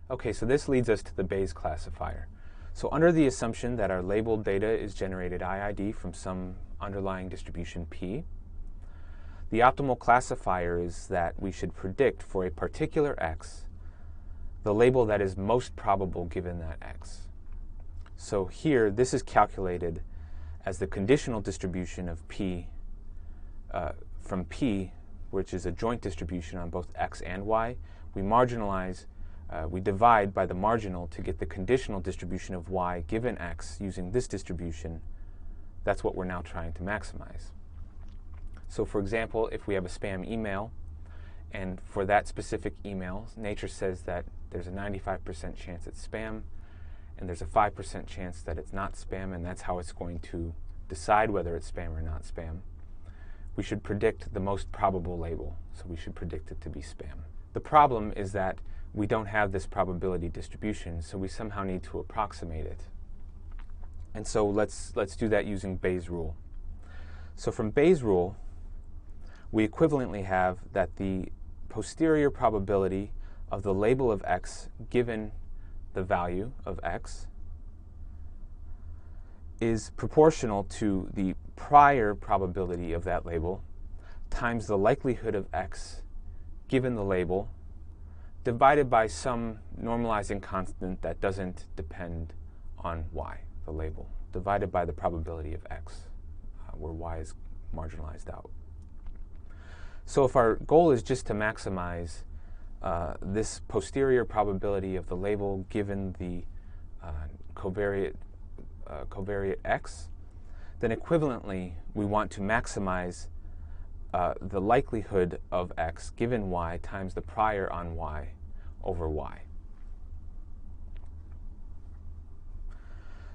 Okay, so this leads us to the Bayes classifier. So under the assumption that our labeled data is generated IID from some underlying distribution P, the optimal classifier is that we should predict for a particular x the label that is most probable given that x. So here, this is calculated as the conditional distribution of P from P, which is a joint distribution on both x and y. We marginalize, we divide by the marginal to get the conditional distribution of y given x using this distribution. That's what we're now trying to maximize. So for example, if we have a spam email, and for that specific email, nature says that there's a 95% chance it's spam, and there's a 5% chance that it's not spam, and that's how it's going to decide whether it's spam or not spam. We should predict the most probable label, so we should predict it to be spam. The problem is that we don't have this probability distribution, so we somehow need to approximate it. And so let's do that using Bayes' rule. So from Bayes' rule, we equivalently have that the posterior probability of the label of x given the value of x is proportional to the prior probability of that label times the likelihood of x given the label divided by some normalizing constant that doesn't depend on y, the label, divided by the probability of x, where y is marginalized out. So if our goal is just to maximize this posterior probability of the label given the covariate x, then equivalently we want to maximize the likelihood of x given y times the prior on y over y.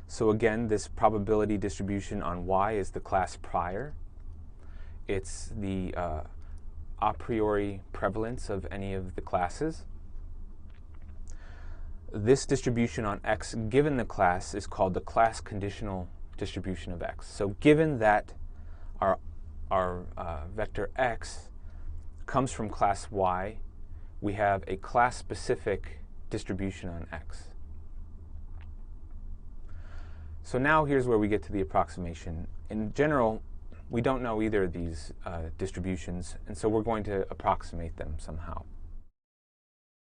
So again, this probability distribution on y is the class prior. It's the a priori prevalence of any of the classes. This distribution on x given the class is called the class conditional distribution of x. So given that our vector x comes from class y, we have a class-specific distribution on x. So now here's where we get to the approximation. In general, we don't know either of these distributions, and so we're going to approximate them somehow.